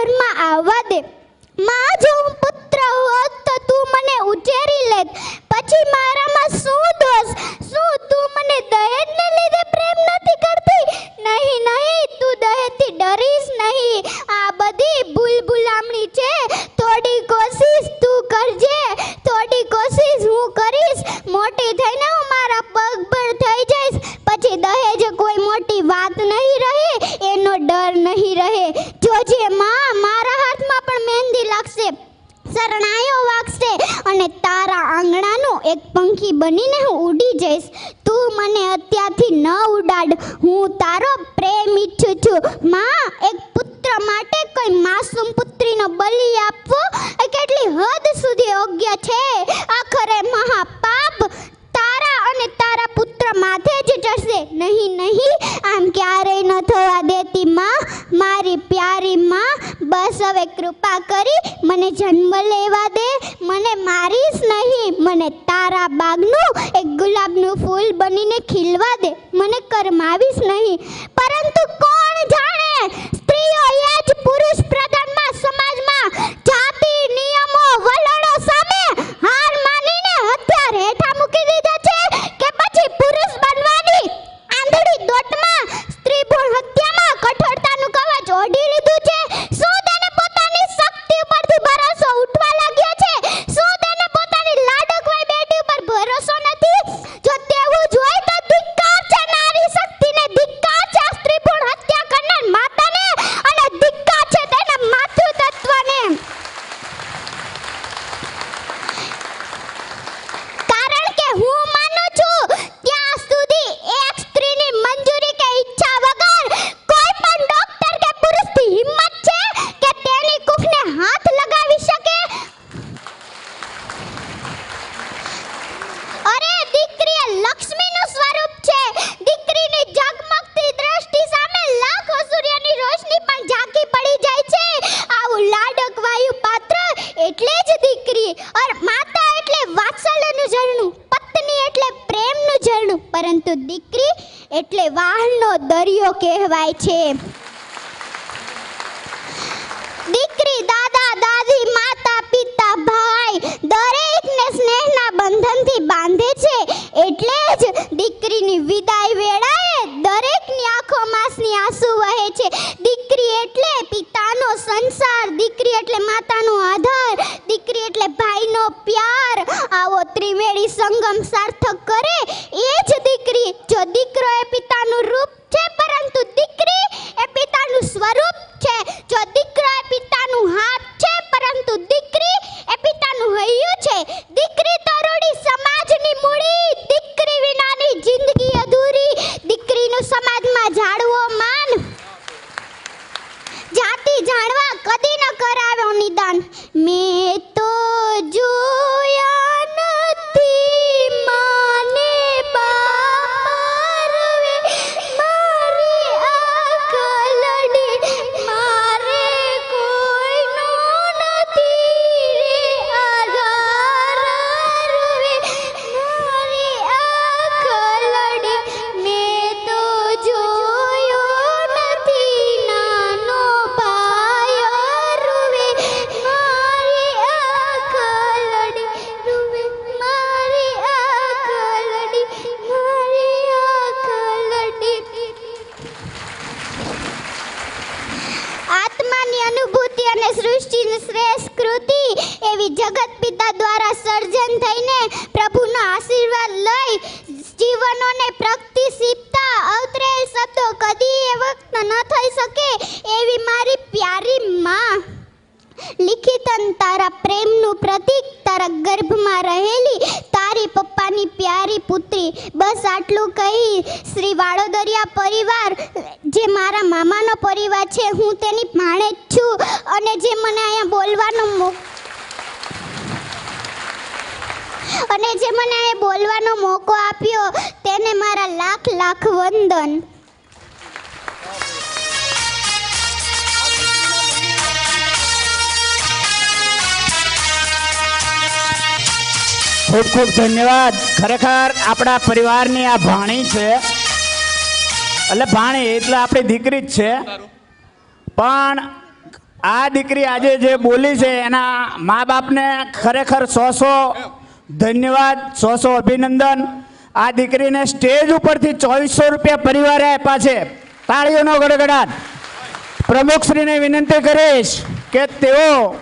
ઘરમાં આવવા દે. માં, જો હું પુત્ર હોત તો તું મને ઉછેરી લેત. પછી મારામાં શું દોષ? શું તું મને દહેજને લીધે પ્રેમ નથી કરતી? નહીં નહીં, તું દહેજથી ડરીશ નહીં. આ બધી ભૂલભુલામણી છે. થોડી કોશિશ તું કરજે, થોડી કોશિશ હું કરીશ. મોટી થઈને હું મારા પગ પર થઈ જઈશ. પછી દહેજ કોઈ મોટી વાત નહીં રહે, એનો ડર નહીં રહે. જોજે માં, મારા હાથમાં પણ મહેંદી લાગશે, શરણાઈઓ વાગશે અને તારા આંગણાનું એક પંખી બનીને હું ઉડી જઈશ. તું મને અત્યારથી ન ઉડાડ. હું તારો પ્રેમ ઈચ્છું છું. માં, એક પુત્ર માટે કોઈ માસૂમ પુત્રીનો બલિ આપવો એ કેટલી હદ સુધી યોગ્ય છે? આખરે મહાપાપ તારા અને તારા પુત્ર માથે જ ચડશે. નહીં નહીં, આમ ક્યારેય ન થવા દેતી માં, મારી પ્યારી માં. બસ હવે કૃપા કરી મને જન્મ લેવા દે. મને મારીશ નહીં, મને તારા બાગનું એક ગુલાબનું ફૂલ બનીને ખીલવા દે. મને કરમાવીશ નહીં. પરંતુ કોણ જાણે, સ્ત્રીઓ એ જ પુરુષ પ્રધાનમાં સમાજમાં જાતિ નિયમો વલણો સામે હાર માનીને હથિયાર હેઠા મૂકી દીધા છે કે પછી પુરુષ બનવાની આંધળી દોટમાં સ્ત્રી ભ્રૂણ હત્યામાં કઠોરતાનું કવચ ઓઢી લીધું છે. શું તેને પોતાની શક્તિ ઉપરથી ભરોસો ઉઠવા લાગ્યો છે? શું તેને પોતાની લાડકવાઈ બેટી ઉપર ભરોસો નથી? જો તેવું જ હોય તો ધિક્કાર છે નારી શક્તિને, ધિક્કાર છે સ્ત્રી ભ્રૂણ હત્યા કરનાર માતાને અને ધિક્કાર છે તેના માતૃતત્વને. કારણ કે હું માનું છું ત્યાં સુધી એક સ્ત્રીની મંજૂરી કે ઈચ્છા વગર કોઈ પણ ડોક્ટર કે પુરુષની હિંમત છે કે તેની કુખને હાથ લગાવી શકે? અરે, દીકરી એ લક્ષ્મીનું સ્વરૂપ છે. દીકરીની ઝગમગતી દ્રષ્ટિ સામે લાખો સૂર્યની રોશની પણ ઝાંકી પડી જાય છે. આવું લાડક વાયુ પાત્ર એટલે જ દીકરી. और માતા એટલે વાત્સલ્યનું ઝરણું, પત્ની એટલે પ્રેમનું ઝરણું, પરંતુ દીકરી એટલે વાહનો દરિયો કહેવાય છે. દીકરી દાદા દાદી માતા પિતા ભાઈ દરેકને સ્નેહના બંધનથી બાંધે છે. એટલે જ દીકરીની વિદાય વેળાએ દરેકની આંખોમાંસની આંસુ વહે છે. દીકરી એટલે પિતાનો સંસાર, દીકરી એટલે માતાનો આધાર, દીકરી એટલે ભાઈનો પ્યાર. આવો ત્રિવેણી સંગમ સાર્થક કરે એ જ દીકરી. જો દીકરો એ પિતાનું રૂપ છે, પરંતુ દીકરી એ પિતાનું સ્વરૂપ છે. જો દીકરો એ પિતાનું હાથ છે, પરંતુ દીકરી એ પિતાનું હૈયું છે. દીકરી તરુણી સમાજની મૂડી, દીકરી વિનાની જિંદગી અધૂરી. દીકરીનું સમાજમાં જાળવો માન, જાતિ જાણવા કદી ન કરાવ્યો નિદાન. મેં તો જોયા નથી માને બારવે, મારી આંખ લડી મારે કોઈનો નથી રે આધાર રવે. મારી આંખ લડી મેં તો જોયો નથી નાનો ભાઈ રૂવે. મારી આંખ લડી રૂવે, મારી આંખ લડી, મારી આંખ લડી. આત્માની અનુભૂતિ અને સૃષ્ટિની શ્રેષ્ઠ કૃતિ એવી જગત પિતા દ્વારા સર્જન થઈને પ્રભુનો આશીર્વાદ લઈ જીવનોને પ્રગતિશીલતા અવતરેલ શબ્દો કદી એ વખત ન થઈ શકે એવી મારી પ્યારી માં. લિખિતન તારા પ્રેમનું પ્રતીક, તારા ગર્ભમાં રહેલી તારી પપ્પાની પ્યારી પુત્રી. બસ આટલું કહી શ્રી વાડોદરિયા પરિવાર જે મારા મામાનો પરિવાર છે, હું તેની ભાણેજ છું અને જે મને અહીંયા બોલવાનો મોકો આપ્યો તેને મારા લાખ લાખ વંદન. ખૂબ ખૂબ ધન્યવાદ. ખરેખર આપણા પરિવારની આ ભાણી છે, એટલે ભાણી એટલે આપણી દીકરી જ છે, પણ આ દીકરી આજે જે બોલી છે એના મા બાપને ખરેખર 100 ધન્યવાદ, 100 અભિનંદન. આ દીકરીને સ્ટેજ ઉપરથી 2400 રૂપિયા પરિવારે આપ્યા છે. તાળીઓનો ગડગડાટ. પ્રમુખશ્રીને વિનંતી કરીશ કે તેઓ